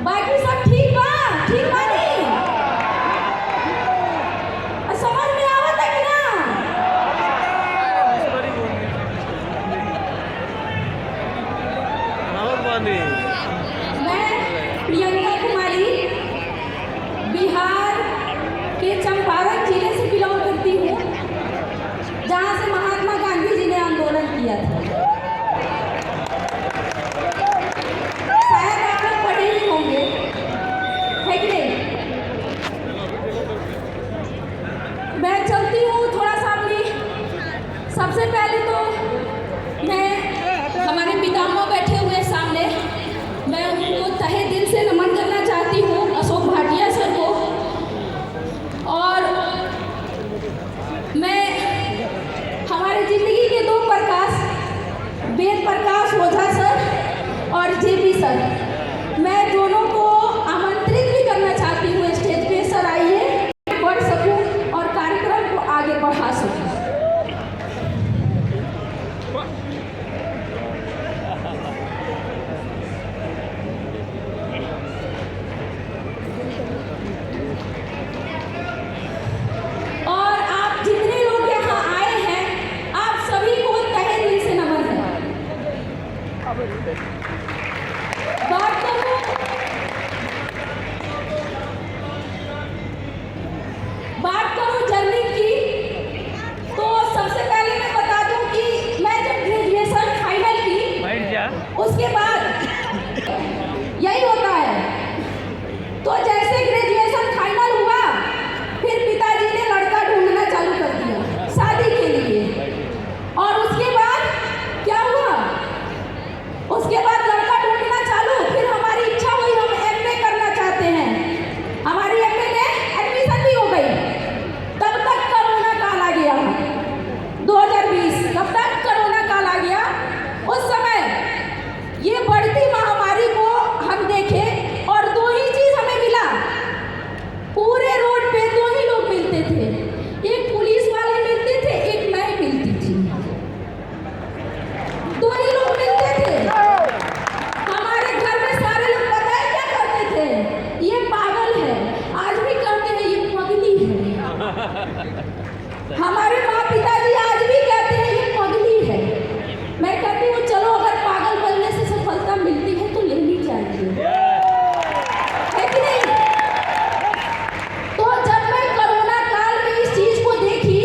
बाकी सब ठीक बा? ठीक बानी? समझ में आवत है कि ना? मैं प्रियंका कुमारी बिहार के चंपारण जिले से बिलोंग करती हूँ, जहाँ से महात्मा गांधी जी ने आंदोलन किया था। शायद आप लोग पढ़े ही होंगे, है कि नहीं? मैं चलती हूँ थोड़ा सा अपनी। सबसे पहले तो मैं हमारे पितामह बैठे हुए सामने, मैं उनको तहे दिल से नमन करना चाहती हूँ, अशोक भाटिया सर को। और मैं हमारी जिंदगी के दो प्रकाश, वेद प्रकाश ओझा सर और जेपी सर, मैं दोनों को आमंत्रित भी करना चाहती हूँ स्टेज पे। सर आइए, बढ़ सकूँ और कार्यक्रम को आगे बढ़ा सकूँ। और आप जितने लोग यहाँ आए हैं, आप सभी को तहे दिल से नमन है। बात करूं जर्नी की, तो सबसे पहले मैं बता दूं कि मैं जब ग्रेजुएशन फाइनल की, उसके बाद यही होता है। तो जैसे ग्रेजुएशन फाइनल हुआ, फिर पिताजी ने लड़का ढूंढना चालू कर दिया शादी के लिए। और उसके बाद क्या हुआ? उसके बाद लड़का ढूंढना चालू, फिर हमारी इच्छा हुई, हम एमए करना चाहते हैं। हमारी एमए में एडमिशन भी हो गई। तब तक कोरोना काल आ गया, 2020। तब तक कोरोना काल आ गया। उस समय ये बढ़ती महामारी को हम देखे और दो ही चीज हमें मिला। पूरे रोड पे दो ही लोग मिलते थे, एक पुलिस वाले मिलते थे, एक मैं मिलती थी। दो ही लोग मिलते थे। हमारे घर में सारे लोग पता है क्या कहते थे? ये पागल है। आज भी कहते हैं ये पगली है। हमारे माँ पिताजी आज भी कहते हैं ये पगली है। मैं कहती हूँ चलो, अगर पागल बनने से सफलता मिलती है तो लेनी चाहिए, है कि नहीं? तो जब मैं कोरोना काल में इस चीज को देखी,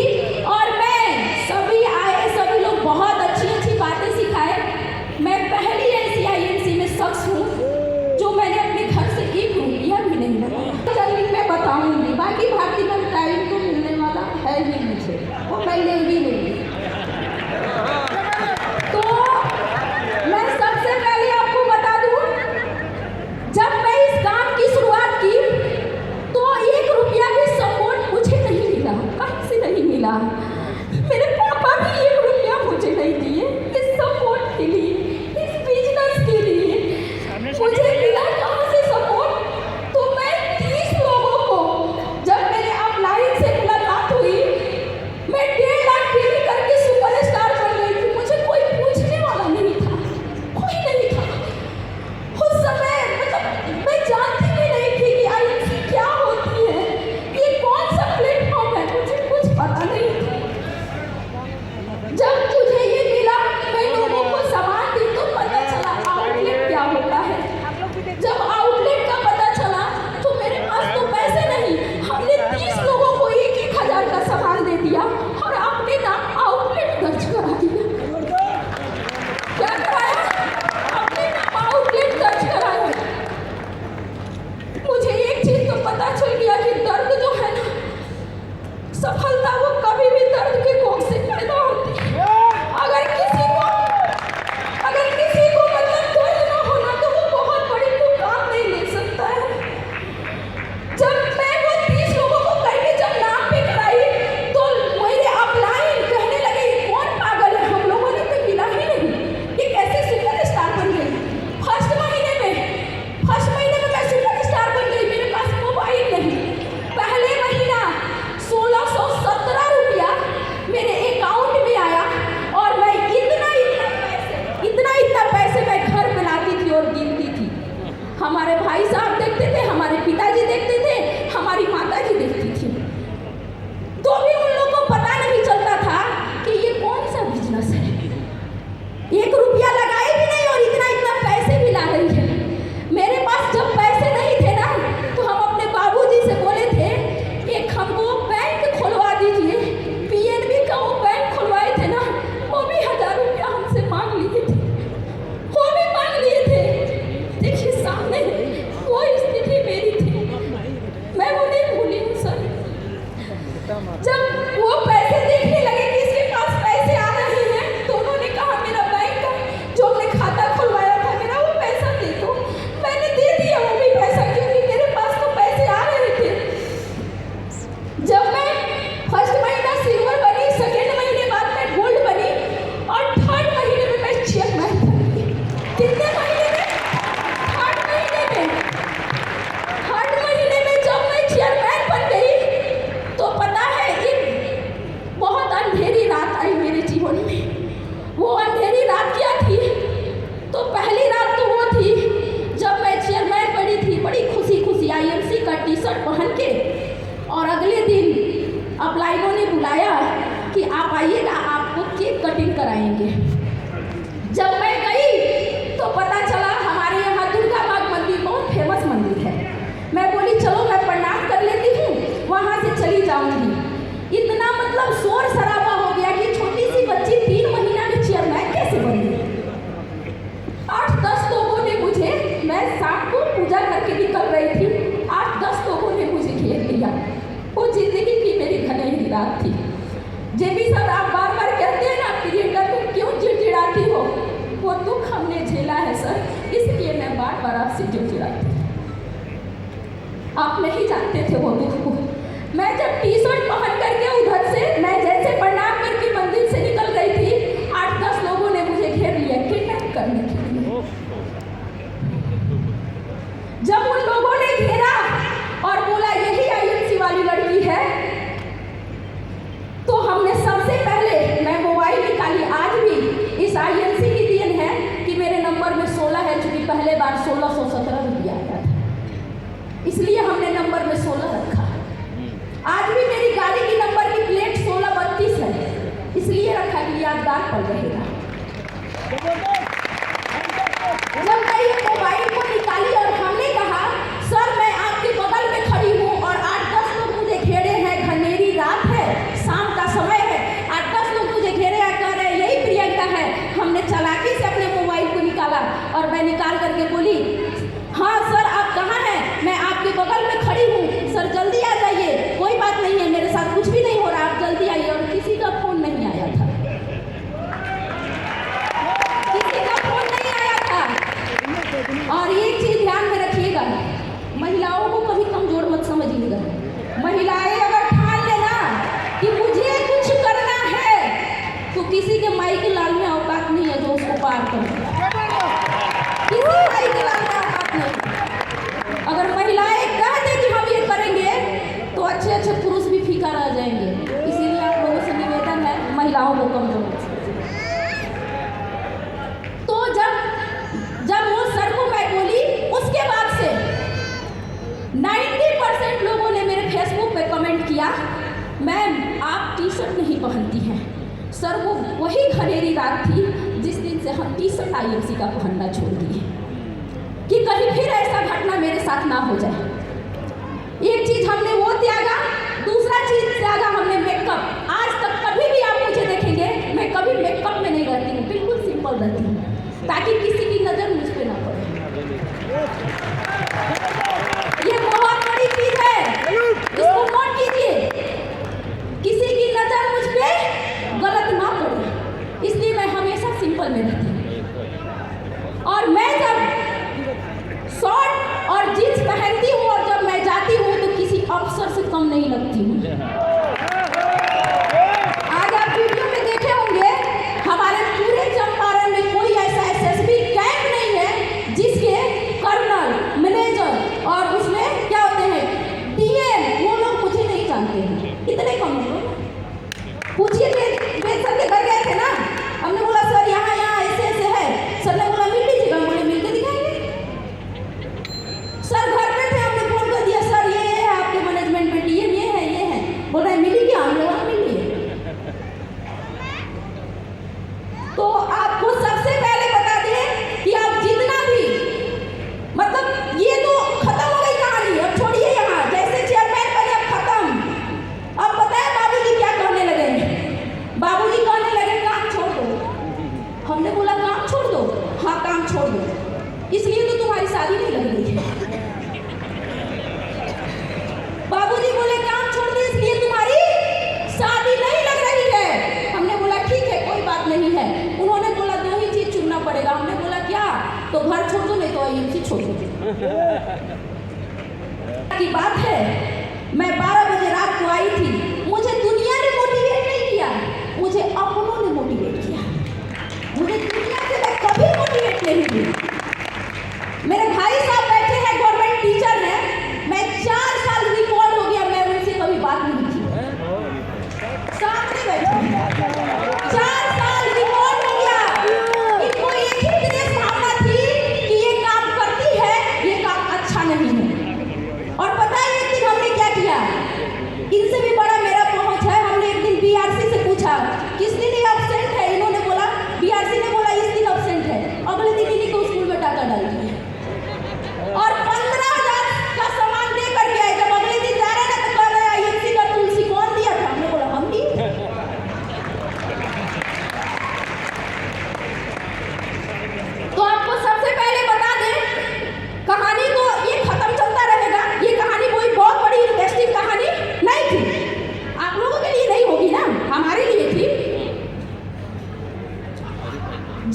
और मैं सभी आए, सभी लोग बहुत अच्छी अच्छी बातें सिखाए। मैं पहली ऐसी आईएनसी में शख्स हूँ जो मैंने अपने घर से एक रुपया भी नहीं लगाया। जल्दी मैं बताऊंगी, बाकी भारतीय में टाइम तो मिलने वाला है ही मुझे, वो मैं लेंगी नहीं। तो मैं सबसे पहले आपको बता दूं, जब मैं इस काम की शुरुआत की तो 1 रुपया भी सपोर्ट मुझे नहीं मिला। कहीं से नहीं मिला। मेरे पापा भी 1 रुपया मुझे नहीं दिए इस सपोर्ट के लिए, इस बिजनेस के लिए। मुझे मिला कहाँ से सपोर्ट? तो मैं 30 लोगों को, जब मेरे अपलाइन से मुलाकात हुई, मैं 1.5 लाख टीवी करके सुपरस्टार बन गई थी। मुझे कोई पूछने वाला नहीं था, कोई नहीं था। उस समय मतलब मैं जानती भी नहीं थी कि आईएनसी क्या होती है, ये कौन सा प्लेटफॉर्म है, मुझे कुछ पता नहीं था। जब मुझे ये मिला, मैं लोगों को सामान दी तो पता चला आउटलेट क्या होता है। जब आउटलेट का पता चला तो मेरे पास तो पैसे नहीं, हमने 30 लोगों को 1,000 का सामान दे दिया और अपने नाम आउटलेट दर्ज करा दिया। क्या कराया? अपने नाम आउटलेट दर्ज कराया। मुझे एक चीज तो पता चल गया कि दर्द जो है ना, सफलता वो कभी भी दर्द के कोख से पैदा होती है। अगर किसी को मतलब दर्द ना होना, तो वो बहुत बड़ी मुकाम नहीं ले सकता है। जब मैं वो 30 लोगों को करके जब नाम पे कराई, तो मेरे अपलाइन कहने लगे ये कौन पागल है, हम लोगों ने तो मिला ही नहीं, ये कैसे सुपरस्टार बन गई? फर्स्ट महीने में मैं सुपरस्टार बन गई। मेरे पास मोबाइल नहीं। पहले महीना 1617 रुपया मेरे अकाउंट में आया, और मैं इतना पैसे मैं घर पे लाती थी और गिनती थी। हमारे भाई साहब देखते थे, हमारे पिताजी देखते थे, हमारी माताजी देखती थी, तो भी उन लोगों को पता नहीं चलता था कि ये कौन सा बिजनेस है। 1 रुपया लगाए भी नहीं और इतना इतना पैसे भी ला रही है। मेरे पास जब पैसे नहीं थे ना, तो हम अपने बाबूजी से बोले थे एक हमको बैंक खुलवा दीजिए। पीएनबी का वो बैंक खुलवाए थे ना, वो भी 1000 रुपया हमसे मांग लिए थे, वो भी मांग लिए थे। देखिए सामने वो स्थिति मेरी थी, मैं वो नहीं भूली हूँ सर। जब वो पैसे देखने लगे कि इसके पास पैसे आ रहे हैं, तो उन्होंने कहा मेरा बैंक का जो हमने खाता खुलवाया था, मेरा वो पैसा दे दो। मैंने दे दिया वो भी पैसा, क्योंकि मेरे पास तो पैसे आ रहे थे। जब मैं फर्स्ट महीना सिल्वर बनी, सेकेंड महीने बाद में गोल्ड बनी और थर्ड महीने में मैं चेयरमैन बन गई। कितने महीने में? थर्ड महीने में। थर्ड महीने में जब मैं चेयरमैन बन गई, तो पता है एक बहुत अंधेरी रात आई मेरे जीवन में। वो अंधेरी रात क्या थी? तो पहली रात तो वो थी जब मैं चेयरमैन बनी थी, बड़ी खुशी खुशी आईएमसी का टी-शर्ट पहन के, और अगले दिन अपलाइनों ने बुलाया कि आप आइएगा, आपको केक कटिंग कराएंगे। जब मैं गई तो पता चला हमारे यहाँ दुर्गा बाग मंदिर बहुत फेमस मंदिर है। मैं बोली चलो मैं प्रणाम कर लेती हूँ, वहाँ से चली जाऊँगी। इतना मतलब शोर शराबा हो गया कि छोटी सी बच्ची 3 महीना में चेयरमैन कैसे बनी। 8-10 लोगों ने मुझे, मैं शाम को पूजा करके निकल रही थी, 8-10 लोगों ने मुझे घेर लिया। वो जिंदगी की मेरी घनेरी रात थी। जेबी सर आप बार बार कहते हैं ना प्रियंका तुम क्यों चिड़चिड़ाती हो, वो दुख हमने झेला है सर, इसलिए मैं बार बार आपसे चिड़चिड़ाती। आप नहीं जानते थे वो दुख को। मैं जब टी-शर्ट पहन करके उधर से, मैं जैसे प्रणाम करके मंदिर से निकल रही थी, 8-10 लोगों ने मुझे घेर लिया किडनैप करने के लिए। जब उन लोगों ने घेरा और बोला यही आईएमसी वाली लड़की है, तो हमने सबसे पहले, मैं मोबाइल निकाली, आज भी इस आईएमसी की देन है कि मेरे नंबर में 16 है, चूंकि पहले बार 1617 रुपया आया था, इसलिए हमने नंबर में 16 रखा। आज भी मेरी गाड़ी की नंबर की प्लेट 1632 है, इसलिए रखा कि यादगार पल रहेगा। जब मैं ये मोबाइल को निकाली और हमने कहा सर मैं आपके बगल में खड़ी हूँ और 8-10 लोग मुझे घेरे हैं, घनेरी रात है, शाम का समय है, 8-10 लोग मुझे घेरे हैं, कह रहे हैं यही प्रियंका है। हमने चालाकी से अपने मोबाइल को निकाला और मैं निकाल करके बोली हाँ सर आप कहाँ हैं, मैं आपके बगल में खड़ी हूँ, सर जल्दी आ जाइए, कोई बात नहीं है, मेरे साथ कुछ भी नहीं हो रहा, आप जल्दी आइए। और किसी का फोन नहीं आया था, किसी का फोन नहीं आया था। और एक चीज ध्यान में रखिएगा, महिलाओं को कभी कमजोर मत समझिएगा। महिलाएं अगर ठान लेना कि मुझे कुछ करना है, तो किसी के माई के लाल में औकात नहीं है जो उसको पार कर दे। किसी माई के लाल में औकात नहीं। अगर महिलाएं कह दे कि हम ये करेंगे, तो अच्छे अच्छे पुरुष भी फीका रह जाएंगे। इसीलिए आप लोगों से निवेदन है, महिलाओं को कमजोर मत समझिए। तो जब वो सर को मैं बोली, उसके बाद से 90% लोगों ने मेरे फेसबुक पे कमेंट किया मैम आप टी-शर्ट नहीं पहनती हैं। सर वो वही घनेरी रात थी जिस दिन से हम टी-शर्ट आईएमसी का पहनना छोड़ दिए कि कहीं फिर ऐसा घटना मेरे साथ ना हो जाए। एक चीज हमने वो त्यागा, दूसरा चीज त्यागा हमने मेकअप। आज तक कभी भी आप मुझे देखेंगे मैं कभी मेकअप में नहीं रहती हूँ, बिल्कुल सिंपल रहती हूँ, ताकि किसी की नजर मुझ पे ना पड़े। ये बहुत बड़ी चीज है, इसको नोट कीजिए, किसी की नजर मुझ पे गलत ना पड़े, इसलिए मैं हमेशा सिंपल में रहती हूँ। और मैं जब शॉर्ट और जींस पहनती हूँ और जब मैं जाती हूँ तो किसी अफसर से कम नहीं लगती हूँ। आज आप वीडियो में देखे होंगे हमारे पूरे चंपारण में कोई ऐसा एसएसबी कैंप नहीं है जिसके कर्नल, मैनेजर और उसमें क्या होते हैं डीएम, वो लोग मुझे नहीं जानते हैं, इतने कम लोग। पूछिए सर के घर गए थे ना, हमने बोला सर यहाँ यहाँ ऐसे ऐसे है, सर ने बोला मिल लीजिएगा, बोले मिल के दिखाएंगे। सर घर पे थे, की बात है, मैं 12 बजे रात को आई थी। मुझे दुनिया ने मोटिवेट नहीं किया, मुझे अपनों ने मोटिवेट किया। मुझे दुनिया से मैं कभी मोटिवेट नहीं हुई। मेरे भाई साहब बैठे हैं, गवर्नमेंट टीचर हैं। मैं 4 साल रिकॉर्ड हो गया, मैं उनसे कभी बात नहीं की। सामने बैठे 4 साल रिकॉर्ड हो गया। इनको एक ही दिनेश भावना थी कि ये काम करती है, ये काम अच्छा नहीं है। और पता है एक दिन हमने क्या किया, इनसे भी बड़ा मेरा पहुंच है। हमने एक दिन बीआरसी से पूछा किस दिन ये एब्सेंट है। इन्होंने बोला, बीआरसी ने बोला इस दिन एब्सेंट है। अगले दिन इन्हीं को स्कूल में टाका डाल दिया और 15,000 का सामान दे करके आए। जब अगले दिन जा रहे ना तो कह रहे आईएमसी का तुलसी कौन दिया था? हमने बोला हम दिए। तो आपको सबसे पहले बता दें, कहानी तो ये खत्म चलता रहेगा। ये कहानी कोई बहुत बड़ी इंटरेस्टिंग कहानी नहीं थी। आप लोगों के लिए नहीं होगी ना, हमारे लिए थी।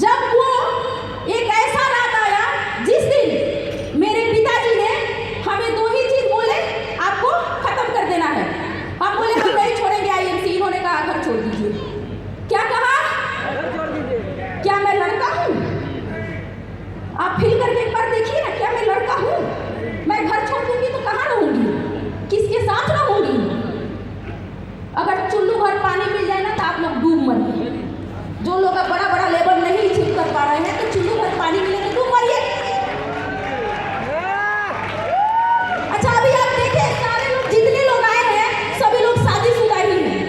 जब वो एक ऐसा रात आया जिस दिन मेरे पिताजी ने हमें 2 ही चीज बोले, आपको खत्म कर देना है। हम बोले हम नहीं छोड़ेंगे आईएमसी। इन्होंने कहा घर छोड़ दीजिए। क्या कहा? क्या मैं लड़का हूँ? आप फील करके एक बार देखिए ना, क्या मैं लड़का हूँ? मैं घर छोड़ दूंगी तो कहाँ रहूंगी, किसके साथ रहूंगी? अगर चुल्लू भर पानी मिल जाए ना तो आप लोग डूब मरिए। जो लोग बड़ा बड़ा लेवल नहीं अचीव कर पा रहे हैं तो चुल्लू भर पानी मिले तो डूब मरिए। अच्छा अभी आप देखें, सारे लोग जितने लोग आए हैं सभी लोग शादीशुदा ही हैं।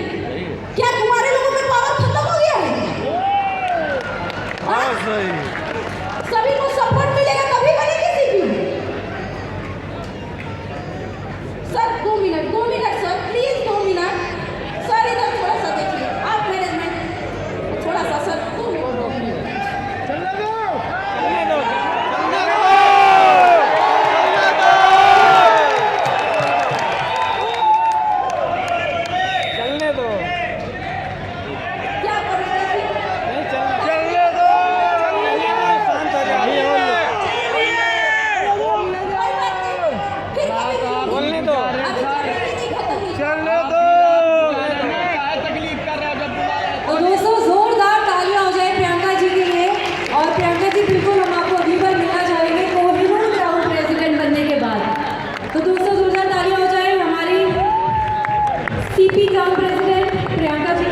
क्या तुम्हारे लोगों में पावर खत्म हो गया है? सभी को सपोर्ट मिलेगा तभी बनेगी CP. Sir 2 minute sir, please 2 minute. Sir इधर थोड़ा सा देखिए, आप मैनेजमेंट थोड़ा सा। Sir 2 minute. क्या कर रहे हैं? फिर बोलने दो। अभी नहीं खत्म हुई। चलने दो। तो दोस्तों जोरदार तालियां हो जाए प्रियंका जी के लिए। और प्रियंका जी बिल्कुल हम आपको अगली बार मिलना चाहेंगे कोहिनूर ग्राउंड प्रेसिडेंट बनने के बाद। तो दोस्तों जोरदार तालियां हो जाए हमारी CP ground president Priyanka ji